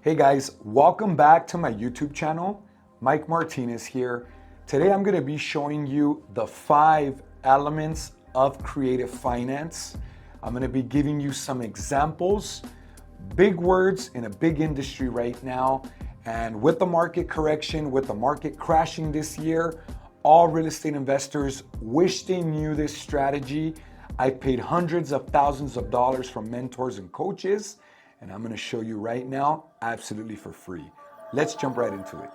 Hey guys, welcome back to my YouTube channel. Mike Martinez here. Today I'm going to be showing you the 5 elements of creative finance. I'm going to be giving you some examples, big words in a big industry right now. And with the market correction, with the market crashing this year, all real estate investors wish they knew this strategy. I paid hundreds of thousands of dollars from mentors and coaches, and I'm gonna show you right now, absolutely for free. Let's jump right into it.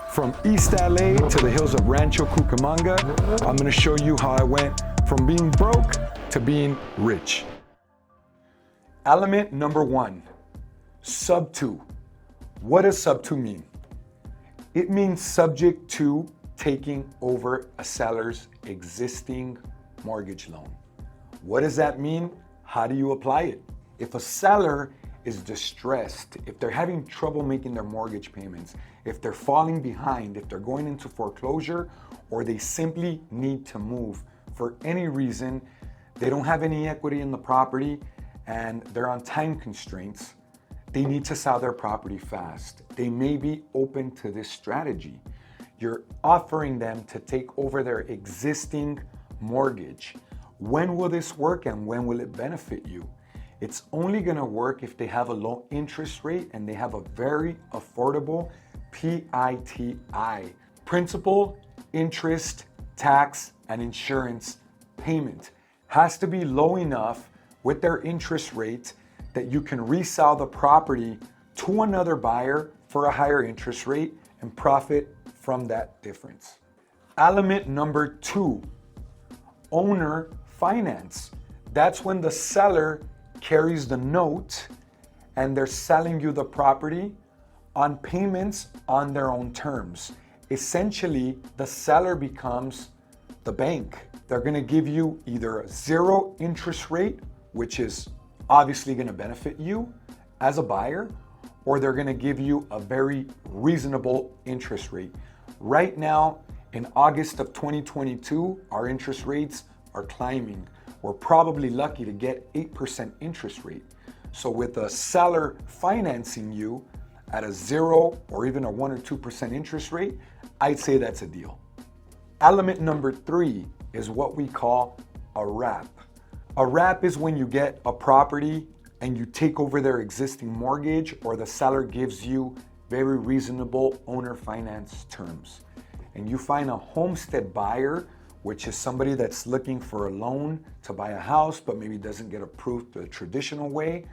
From East LA to the hills of Rancho Cucamonga, I'm gonna show you how I went from being broke to being rich. Element number 1, sub 2. What does sub 2 mean? It means subject to taking over a seller's existing mortgage loan. What does that mean? How do you apply it? If a seller is distressed, if they're having trouble making their mortgage payments, if they're falling behind, if they're going into foreclosure, or they simply need to move for any reason, they don't have any equity in the property and they're on time constraints, they need to sell their property fast. They may be open to this strategy. You're offering them to take over their existing mortgage. When will this work and when will it benefit you? It's only gonna work if they have a low interest rate and they have a very affordable PITI, principal, interest, tax, and insurance payment. Has to be low enough with their interest rate that you can resell the property to another buyer for a higher interest rate and profit from that difference. Element number 2, owner finance. That's when the seller carries the note and they're selling you the property on payments on their own terms. Essentially, the seller becomes the bank. They're gonna give you either a 0 interest rate, which is obviously gonna benefit you as a buyer, or they're gonna give you a very reasonable interest rate. Right now, in August of 2022, our interest rates are climbing. We're probably lucky to get 8% interest rate. So with a seller financing you at a 0 or even a 1 or 2% interest rate, I'd say that's a deal. Element number 3 is what we call a wrap. A wrap is when you get a property and you take over their existing mortgage, or the seller gives you very reasonable owner finance terms. And you find a homestead buyer, which is somebody that's looking for a loan to buy a house, but maybe doesn't get approved the traditional way.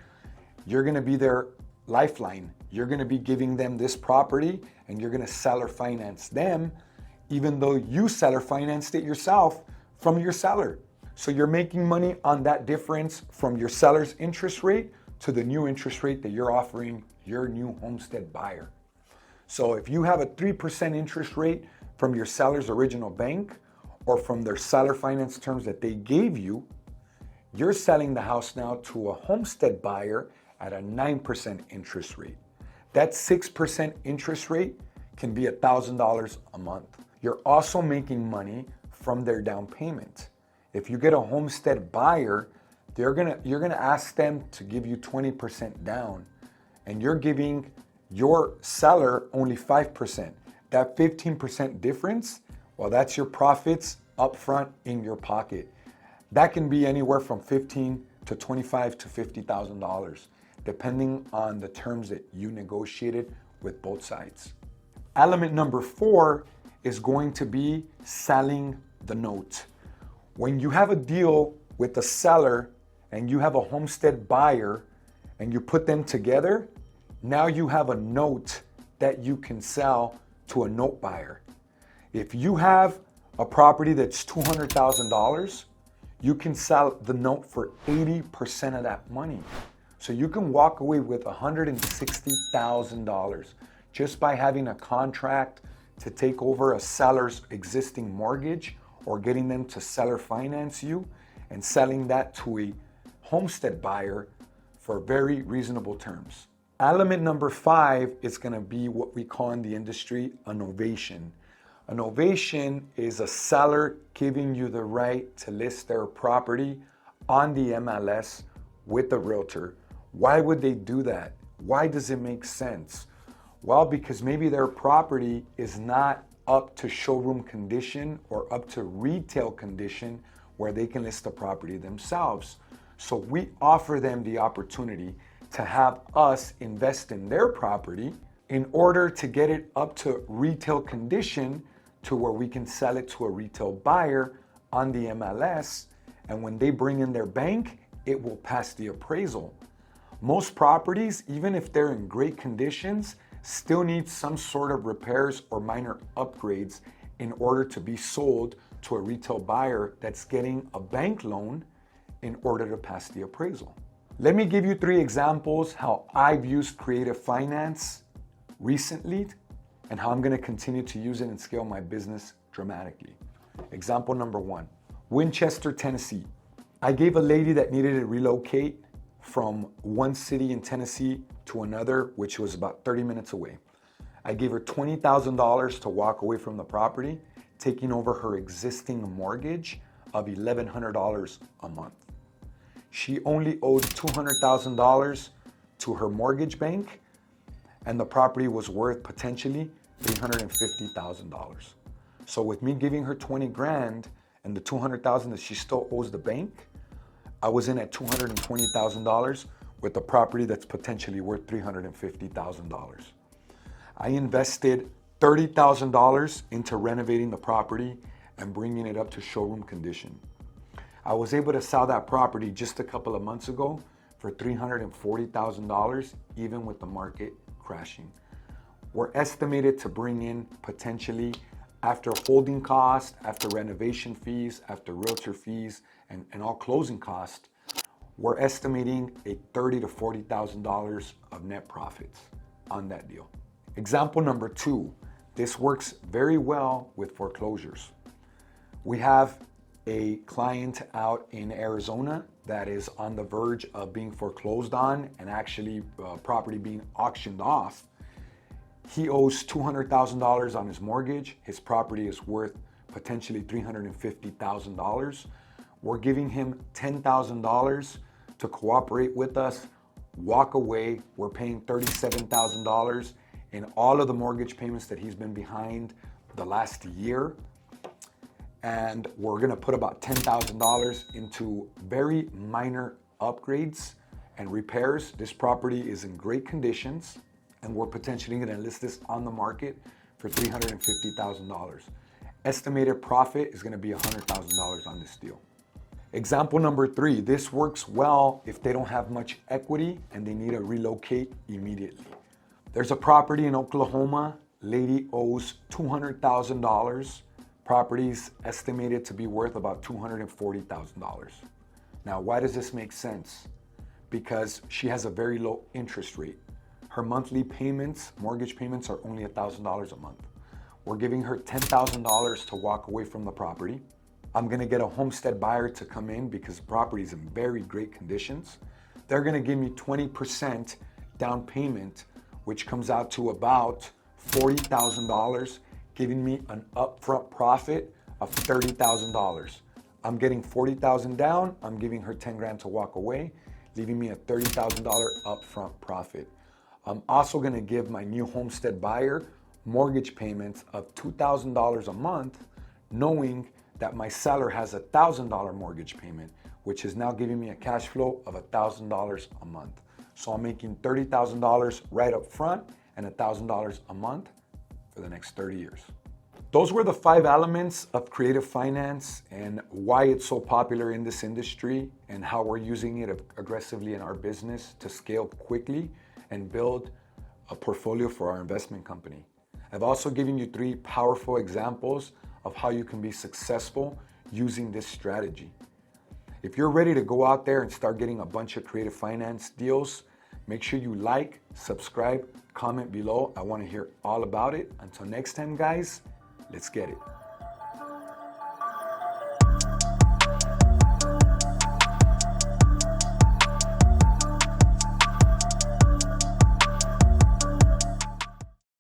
You're gonna be their lifeline. You're gonna be giving them this property and you're gonna seller finance them, even though you seller financed it yourself from your seller. So you're making money on that difference from your seller's interest rate to the new interest rate that you're offering your new homestead buyer. So if you have a 3% interest rate from your seller's original bank or from their seller finance terms that they gave you, you're selling the house now to a homestead buyer at a 9% interest rate. That 6% interest rate can be $1,000 a month. You're also making money from their down payment. If you get a homestead buyer, you're gonna ask them to give you 20% down, and you're giving your seller only 5%. That 15% difference, well, that's your profits up front in your pocket. That can be anywhere from $15,000 to $25,000 to $50,000, depending on the terms that you negotiated with both sides. Element number 4 is going to be selling the note. When you have a deal with the seller and you have a homestead buyer and you put them together, now you have a note that you can sell to a note buyer. If you have a property that's $200,000, you can sell the note for 80% of that money. So you can walk away with $160,000 just by having a contract to take over a seller's existing mortgage, or getting them to seller finance you and selling that to a homestead buyer for very reasonable terms. Element number 5 is gonna be what we call in the industry a novation. A novation is a seller giving you the right to list their property on the MLS with the realtor. Why would they do that? Why does it make sense? Well, because maybe their property is not up to showroom condition or up to retail condition where they can list the property themselves. So we offer them the opportunity to have us invest in their property in order to get it up to retail condition to where we can sell it to a retail buyer on the MLS. And when they bring in their bank, it will pass the appraisal. Most properties, even if they're in great conditions, still need some sort of repairs or minor upgrades in order to be sold to a retail buyer that's getting a bank loan in order to pass the appraisal. Let me give you 3 examples how I've used creative finance recently and how I'm going to continue to use it and scale my business dramatically. Example number 1, Winchester, Tennessee. I gave a lady that needed to relocate from one city in Tennessee to another, which was about 30 minutes away. I gave her $20,000 to walk away from the property, taking over her existing mortgage of $1,100 a month. She only owed $200,000 to her mortgage bank, and the property was worth potentially $350,000. So with me giving her 20 grand and the 200,000 that she still owes the bank, I was in at $220,000 with a property that's potentially worth $350,000. I invested $30,000 into renovating the property and bringing it up to showroom condition. I was able to sell that property just a couple of months ago for $340,000, even with the market crashing. We're estimated to bring in potentially, after holding costs, after renovation fees, after realtor fees, and all closing costs, we're estimating a $30,000 to $40,000 of net profits on that deal. Example number 2, this works very well with foreclosures. We have a client out in Arizona that is on the verge of being foreclosed on and actually property being auctioned off. He owes $200,000 on his mortgage. His property is worth potentially $350,000. We're giving him $10,000 to cooperate with us, walk away. We're paying $37,000 in all of the mortgage payments that he's been behind the last year. And we're gonna put about $10,000 into very minor upgrades and repairs. This property is in great conditions, and we're potentially gonna list this on the market for $350,000. Estimated profit is gonna be $100,000 on this deal. Example number 3, this works well if they don't have much equity and they need to relocate immediately. There's a property in Oklahoma, lady owes $200,000. Property's estimated to be worth about $240,000. Now, why does this make sense? Because she has a very low interest rate. Her monthly payments, mortgage payments, are only $1,000 a month. We're giving her $10,000 to walk away from the property. I'm gonna get a homestead buyer to come in because the property is in very great conditions. They're gonna give me 20% down payment, which comes out to about $40,000, giving me an upfront profit of $30,000. I'm getting $40,000 down, I'm giving her 10 grand to walk away, leaving me a $30,000 upfront profit. I'm also gonna give my new homestead buyer mortgage payments of $2,000 a month, knowing that my seller has a $1,000 mortgage payment, which is now giving me a cash flow of $1,000 a month. So I'm making $30,000 right up front and $1,000 a month for the next 30 years. Those were the 5 elements of creative finance and why it's so popular in this industry and how we're using it aggressively in our business to scale quickly and build a portfolio for our investment company. I've also given you 3 powerful examples of how you can be successful using this strategy. If you're ready to go out there and start getting a bunch of creative finance deals, make sure you like, subscribe, comment below. I want to hear all about it. Until next time, guys, let's get it.